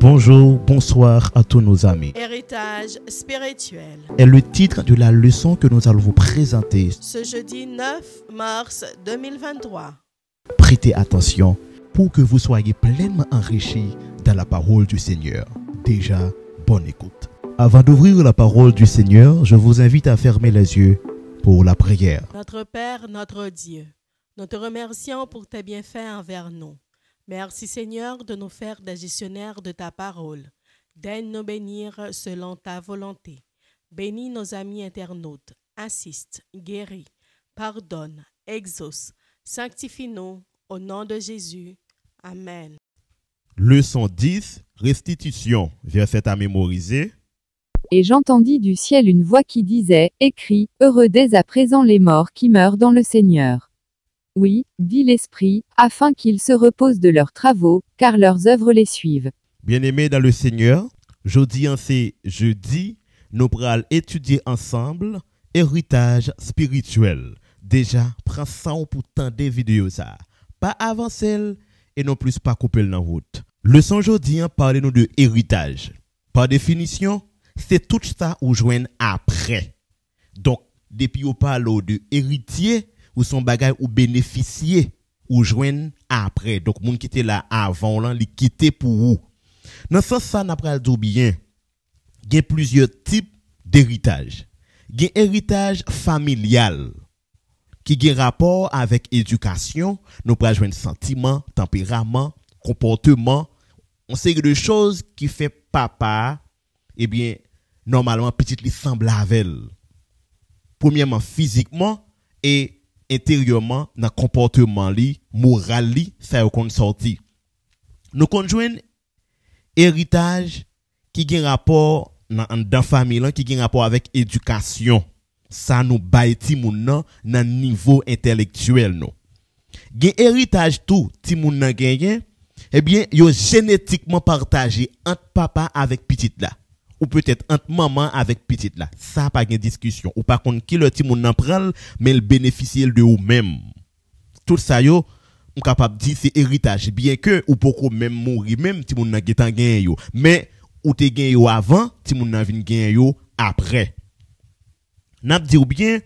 Bonjour, bonsoir à tous nos amis. Héritage spirituel. Est le titre de la leçon que nous allons vous présenter Ce jeudi 9 mars 2023. Prêtez attention pour que vous soyez pleinement enrichis dans la parole du Seigneur. Déjà, bonne écoute. Avant d'ouvrir la parole du Seigneur, je vous invite à fermer les yeux pour la prière. Notre Père, notre Dieu, nous te remercions pour tes bienfaits envers nous. Merci Seigneur de nous faire des gestionnaires de ta parole. Daigne nous bénir selon ta volonté. Bénis nos amis internautes. Assiste, guéris, pardonne, exauce. Sanctifie-nous au nom de Jésus. Amen. Leçon 10, restitution, verset à mémoriser. Et j'entendis du ciel une voix qui disait, écris, heureux dès à présent les morts qui meurent dans le Seigneur. Oui, dit l'Esprit, afin qu'ils se reposent de leurs travaux, car leurs œuvres les suivent. Bien-aimés dans le Seigneur, jeudi en c'est jeudi, nous pourrons étudier ensemble héritage spirituel. Déjà, prends ça pour tant de vidéos ça. Pas avancer et non plus pas couper dans la route. Leçon jeudi, parlez-nous de héritage. Par définition, c'est tout ça ou joignent après. Donc, depuis on parle de héritier, ou son bagage ou bénéficier ou joindre après. Donc moun qui était là avant là, li quitter pour vous. Dans ce sens ça n'a pas dit bien. Il y a plusieurs types d'héritage. Il y a héritage familial qui a rapport avec éducation, nous prenons joindre sentiment, tempérament, comportement, on sait de choses qui fait papa eh bien normalement petite li semble avec elle. Premièrement physiquement et intérieurement dans comportement li, moral li, ça y est sorti. Nous conjoignons héritage qui a rapport dans famille qui a rapport avec éducation. Ça nous baille ti moun nan niveau intellectuel non. Gen héritage tout ti moun nan genyen, eh bien yo génétiquement partagé entre papa avec petite là. Ou peut-être entre maman avec petite là. Ça pas de discussion. Ou par contre qui le ti moun nan pral mais le bénéficier de ou même. Tout ça yo on capable dire c'est héritage bien que ou poko même mourir même ti moun nan getan gen yo. Mais ou te gen yo avant, ti moun nan vinn gen yo après. N'a dit ou bien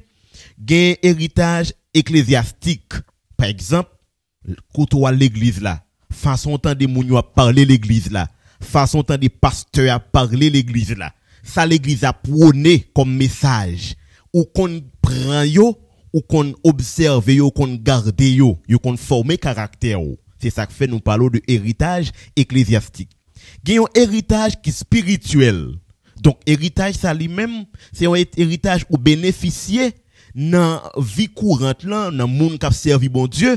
gen héritage ecclésiastique. Par exemple, côtoie l'église là, façon tant de moun yo parler l'église là. Façon tant des pasteurs à parler l'église là. Ça l'église a prôné comme message. Ou qu'on prend yo, ou qu'on observe yo, qu'on garde yo, qu'on forme caractère yo. C'est ça que fait nous parlons de héritage ecclésiastique. Gen un héritage qui spirituel. Donc héritage ça lui-même, c'est un héritage ou bénéficier dans vie courante là, dans monde qui a servi bon Dieu.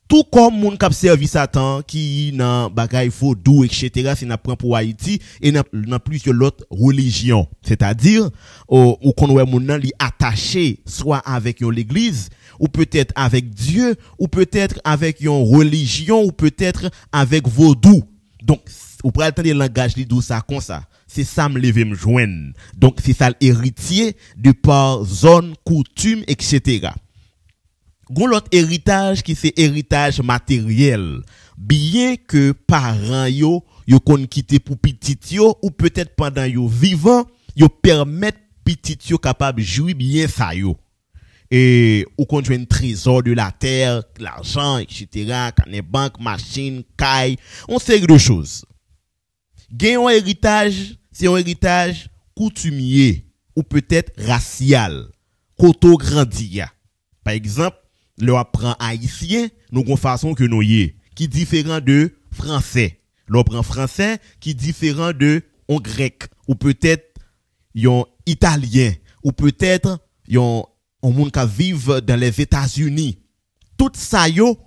Tout comme moun k'ap servi Satan qui nan bagay vaudou etc. c'est n'a prend pour Haïti et dans plusieurs autres religions, c'est-à-dire ou qu'on wè moun nan li attaché soit avec l'église ou peut-être avec Dieu ou peut-être avec une religion ou peut-être avec vaudou. Donc ou pral entendre le langage li dou ça comme ça. C'est ça me lever me joindre. Donc c'est ça l'héritier de par zone, coutume etc. Gon l'autre héritage qui c'est héritage matériel. Bien que parents yo kon quitter pour petit yo ou peut-être pendant yo vivant, yo permettre petit yo capable jouir bien ça yo. Et ou kon joine trésor de la terre, l'argent etc. Canet banque, machine, caille, on sait de choses. Gen un héritage, c'est un héritage coutumier ou peut-être racial. Koto grandi ya. Par exemple, le apprend haïtien, nous avons façon que nous y qui différent de français. Le prend français qui différent de en grec ou peut-être yon italien ou peut-être yon monde qui vivent dans les États-Unis. Tout ça yo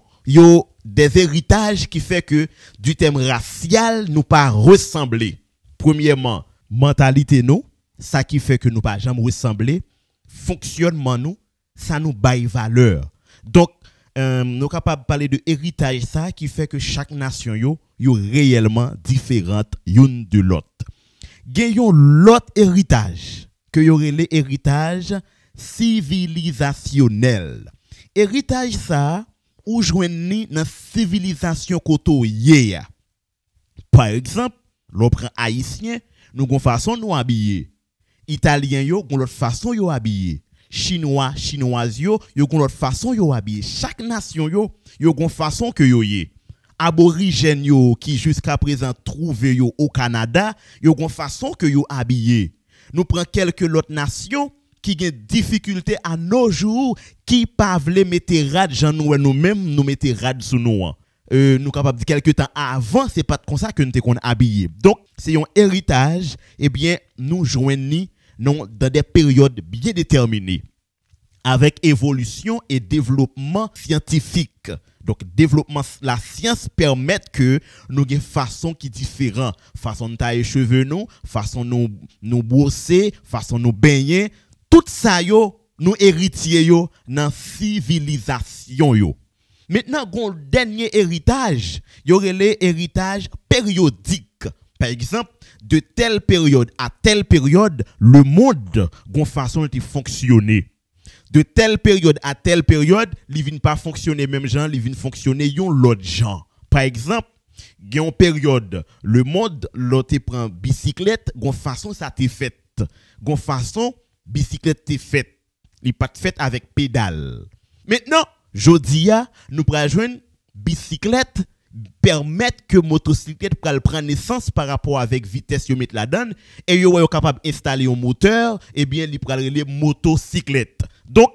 des héritages qui fait que du thème racial nous pas ressembler. Premièrement, mentalité nous, ça qui fait que nous pas jamais ressembler, fonctionnement nous, ça nous baille valeur. Donc, nous capables de parler de héritage ça qui fait que chaque nation yo réellement différente une de l'autre. Gagnons l'autre héritage que y aurait les héritages civilisationnel. Héritage ça ou joindre dans civilisation koto yé. Par exemple, L'on prend haïtien, nous avons façon nous habiller. Italien yo, gon l'autre façon yo habiller. Chinois, chinoise yo gon l'autre façon yo habiller. Chaque nation yo gon façon que yo yé. Aborigène yo qui jusqu'à présent trouve yo au Canada, yo gon façon que yo habiller. Nous prenons quelques autres nations qui ont difficulté à nos jours qui pas vle mettre rad Jean nous-mêmes nous mettre rad sous nous. Nous capable de quelques temps avant c'est pas comme ça que nous t'es qu'on habillé. Donc c'est un héritage et bien nous joignons dans des périodes bien déterminées avec évolution et développement scientifique. Donc développement la science permet que nous ayons façon qui différent, façon de tailler cheveux nous, façon nous brosser, façon nous baigner, tout ça yo nous héritier yo dans civilisation yo. Maintenant gon dernier héritage, y aurait les héritages périodiques. Par exemple, de telle période à telle période, le monde gon façon de fonctionner. De telle période à telle période, il vient pas fonctionner même genre, il vient fonctionner yon l'autre genre. Par exemple, gon période, le monde l'autre prend bicyclette, gon façon ça t'est fait. Gon façon bicyclette t'est fait. Il pas fait avec pédale. Maintenant, jodia, nous prenons joindre bicyclette permettre que motocyclette pral prendre naissance par rapport avec vitesse yo met la donne et yo capable installer un moteur et bien li pral relé motocyclette. Donc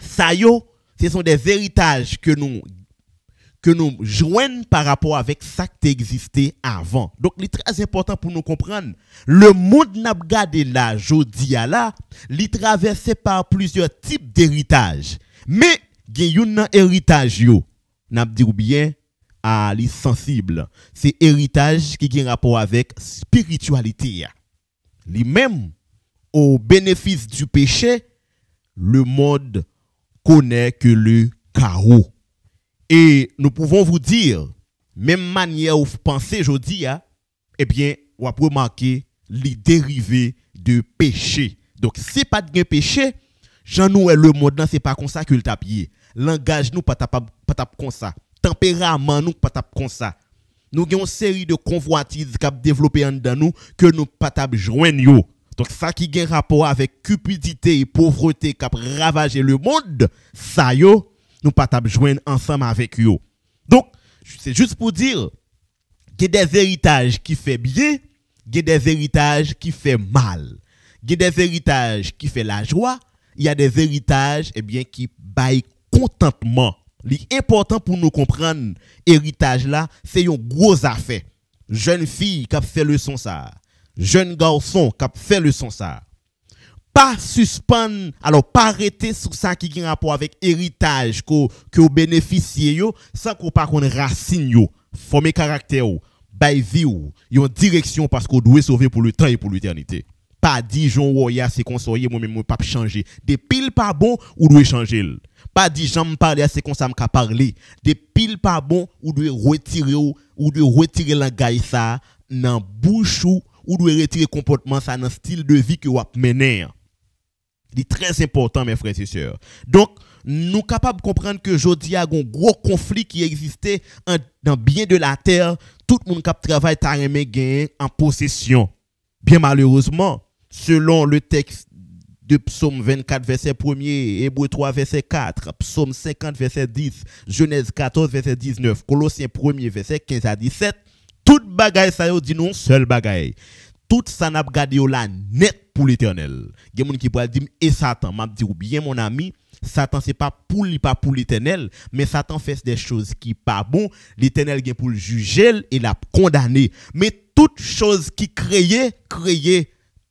ça yo ce sont des héritages que nous joignent par rapport avec ça qui existait avant. Donc c'est très important pour nous comprendre le monde n'a regardé là jodia là, li traversé par plusieurs types d'héritages. Mais gen yon héritage yo n'a dit ou bien à li sensible, c'est héritage qui a rapport avec spiritualité. Lui-même au bénéfice du péché, le monde connaît que le chaos. Et nous pouvons vous dire, même manière où vous pensez aujourd'hui, eh bien, on va remarquer les dérivés de péché. Donc, si pas de péché, Jean nous le monde c'est pas comme ça que le tapier. Langage nous pas comme ça. Tempérament nous pas comme ça. Nous avons une série de convoitises qui ont développé en dedans nous que nous pas joindre yo. Donc ça qui a rapport avec cupidité et pauvreté qui a ravagé le monde, ça yo nous pas joindre ensemble avec yo. Donc c'est juste pour dire qu'il y a des héritages qui fait bien, il y a des héritages qui fait mal. Il y a des héritages qui fait la joie, il y a des héritages qui baillent contentement. L'important pour nous comprendre héritage là, c'est une grosse affaire. Jeune fille qui a fait leçon ça. Jeune garçon qui a fait leçon ça. Pas suspendre, alors pas arrêter sur ça qui a rapport avec héritage que vous bénéficiez yo sans qu'on pas connaître racine yo, former caractère ou, bail vie ou, yon direction parce qu'on doit sauver pour le temps et pour l'éternité. Pas Dijon Woya c'est conseiller moi même pas changer. Des piles pas bon ou doit changer. Pas dit j'aime parler c'est comme ça me parler. Des piles pas bon ou doit retirer langage ça dans bouche ou doit retirer comportement ça dans style de vie que vous mener. C'est très important mes frères et sœurs. Donc nous capables de comprendre que jodi a un gros conflit qui existait dans bien de la terre, tout le monde qui travaille ta remè gain en possession. Bien malheureusement, selon le texte de Psaume 24 verset 1er, Hébreux 3 verset 4, Psaume 50 verset 10, Genèse 14 verset 19, Colossiens 1er verset 15 à 17, toute bagaille ça yo dit non seul bagaille. Tout ça n'a gardé là net pour l'éternel. Il y a des gens qui pourraient dire et Satan, m'a dit ou bien mon ami, Satan c'est pas pour l'éternel, mais Satan fait des choses qui pas bon, l'éternel vient pour le juger et la condamner. Mais toute chose qui créée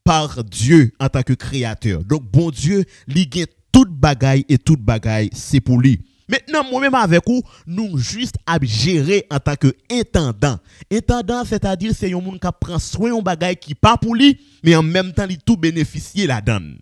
par Dieu en tant que créateur. Donc bon Dieu, il gagne toute bagaille et toute bagaille c'est pour lui. Maintenant, moi-même avec vous, nous juste à gérer en tant que intendant. Intendant, c'est-à-dire c'est un monde qui prend soin de bagaille qui pas pour lui, mais en même temps, il tout bénéficier la donne.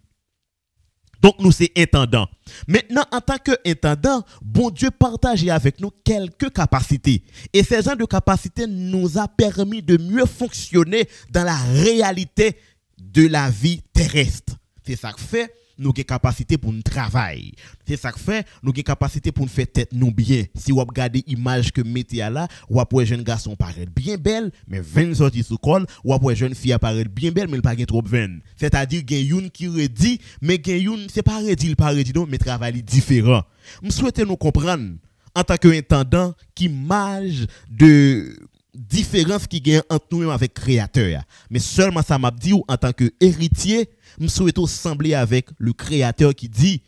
Donc nous c'est intendant. Maintenant, en tant que intendant, bon Dieu partage avec nous quelques capacités. Et ces genres de capacités nous a permis de mieux fonctionner dans la réalité de la vie terrestre. C'est ça que fait nous avons capacité pour nous travailler. C'est ça que fait, nous avons capacité pour nous faire tête nous bien. Si vous regardez l'image que mettez là, ou après jeune garçon paraît bien belle, mais 20 sorties sous col, ou après jeune fille apparaît bien belle, mais il pas trop vaine. C'est-à-dire qu'il y a une qui redit, mais il y a une c'est pas redit, il pas redit non, mais travail différent. Je souhaite nous comprendre en tant qu'intendant qui mage de différence qui gagne entre nous avec créateur. Mais seulement ça m'a dit en tant que héritier, je souhaite sembler avec le créateur qui dit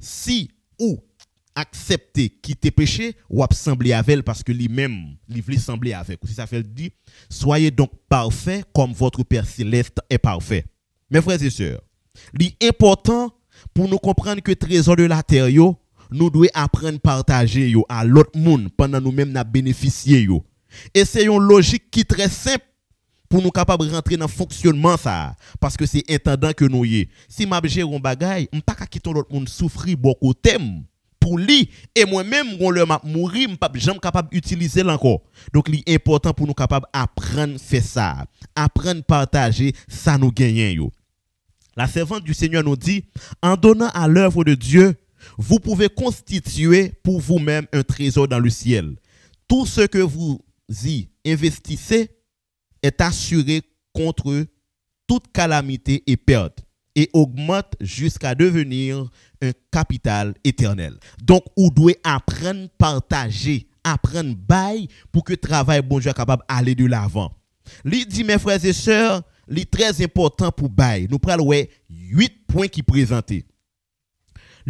si ou accepter quitter péché ou sembler avec elle parce que lui-même il veut sembler avec. Si ça fait dit soyez donc parfaits comme votre Père céleste est parfait. Mes frères et sœurs, l'important pour nous comprendre que trésor de la terre yo, nous devons apprendre à partager yo à l'autre monde pendant nous-mêmes n'a bénéficier yo. Et c'est une logique qui est très simple pour nous capables de rentrer dans le fonctionnement ça parce que c'est intendant que nous y. Si m'a gère un bagay, on pas quitter l'autre monde souffrir beaucoup thème pour lui et moi-même on le m'a mourir, pas jamais capable d'utiliser l'encore. Donc il est important pour nous capables apprendre faire ça, apprendre partager ça nous gagnons yo. La servante du Seigneur nous dit en donnant à l'œuvre de Dieu, vous pouvez constituer pour vous-même un trésor dans le ciel. Tout ce que vous y investissez est assuré contre toute calamité et perte et augmente jusqu'à devenir un capital éternel. Donc, vous devez apprendre à partager, apprendre à bailler pour que le travail bon Dieu soit capable d'aller de l'avant. Il dit, mes frères et sœurs, il est très important pour bailler. Nous prenons 8 points qui présentent.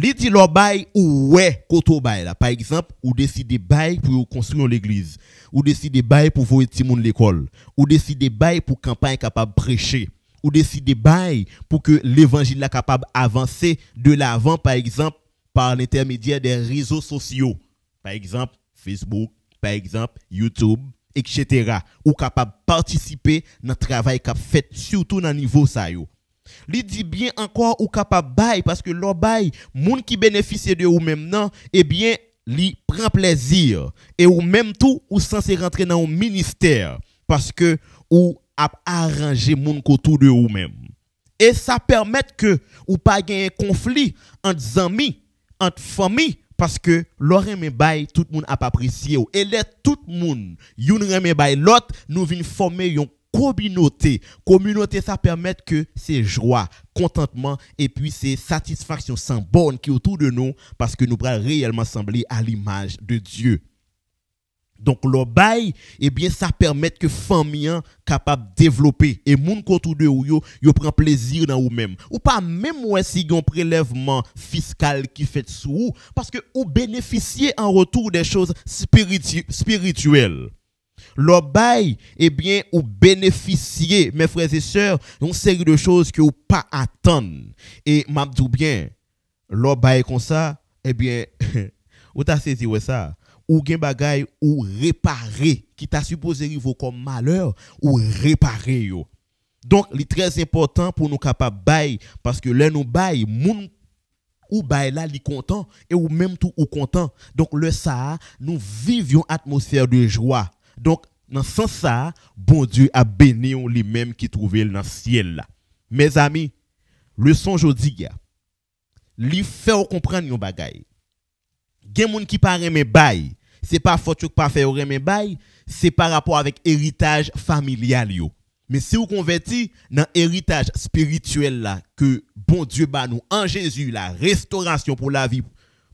Il dit le bail ou ouais koto bail là par exemple ou décider bail pour construire l'église ou décider bail pour voir petit monde l'école ou décider bail pour campagne capable prêcher ou décider bail pour que l'évangile là capable avancer de l'avant par exemple par l'intermédiaire des réseaux sociaux par exemple Facebook par exemple YouTube etc. ou capable participer dans travail qu'a fait surtout dans niveau ça yo. Li dit bien encore ou capable bail parce que leur bail moun qui bénéficie de ou même non eh bien li prend plaisir et ou même tout ou censé rentrer dans un ministère parce que ou a arranger moun autour de ou même et ça permet que ou pas gagner conflit entre amis entre famille parce que leur aimé bail tout le monde a pas apprécié et là tout le monde yon aimé bail l'autre nous vinn former yon communauté ça permet que c'est joie contentement et puis c'est satisfaction sans borne qui est autour de nous parce que nous pourrons réellement sembler à l'image de Dieu. Donc le bail eh bien ça permet que famille capable développer et moun autour de ou yo prend plaisir dans ou même ou pas même ouais si un prélèvement fiscal qui fait sous ou parce que ou bénéficier en retour des choses spirituelles. Le bail, eh bien, ou bénéficier, mes frères et sœurs, une série de choses que ou pas attendre. Et m'abdou bien, le bail comme ça, eh bien, ou t'as saisi ouais ça, ou gen bagay ou réparer, qui t'a supposé arriver comme malheur, ou réparer yo. Donc, il est très important pour nous capables bail, parce que là nous bail, moun ou bail là, li content, et ou même tout ou content. Donc, le ça, nous vivions atmosphère de joie. Donc, dans ce sens ça, bon Dieu a béni lui-même qui trouvait dans le ciel là. Mes amis, leçon jodi li fait comprendre yon bagay. Gen moun qui pa reme bay, c'est pas faute que pas faire reme bay, c'est par rapport avec héritage familial yo. Mais si vous converti dans héritage spirituel là que bon Dieu ba nous en Jésus la restauration pour la vie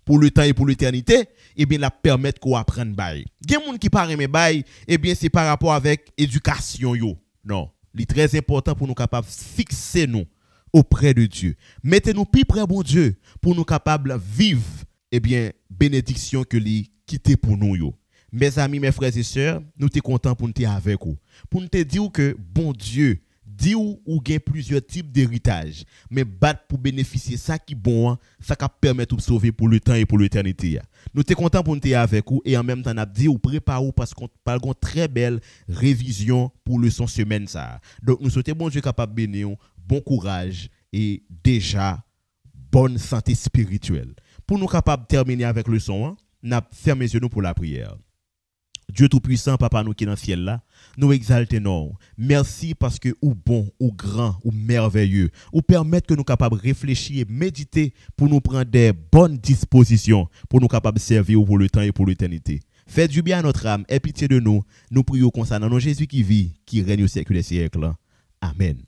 pour le temps et pour l'éternité, eh bien la permettre qu'on apprenne bail. Gen moun qui parle mais bail, eh bien c'est par rapport avec éducation yo. Non, c'est très important pour nous capables fixer nous auprès de Dieu. Mettez-nous plus près bon Dieu pour nous capables vivre eh bien bénédiction que li quitter pour nous yo. Mes amis, mes frères et sœurs, nous sommes contents pour nous être avec vous. Pour nous dire que bon Dieu dit ou gain plusieurs types d'héritage, mais battre pour bénéficier ça qui bon, ça qui permet de sauver pour le temps et pour l'éternité. Nous sommes contents pour nous être avec vous et en même temps nous dit ou préparez parce qu'on parle une très belle révision pour le son semaine ça. Donc nous souhaitons bon Dieu capable bénir, bon courage et déjà bonne santé spirituelle. Pour nous capable terminer avec le son, n'a fermé les yeux pour la prière. Dieu Tout-Puissant, Papa nous qui est dans le ciel là, nous exaltons. Merci parce que ou bon, ou grand, ou merveilleux, ou permettre que nous capables de réfléchir et méditer pour nous prendre des bonnes dispositions, pour nous capables de servir pour le temps et pour l'éternité. Faites du bien à notre âme, aie pitié de nous. Nous prions concernant nos Jésus qui vit, qui règne au siècle des siècles. Amen.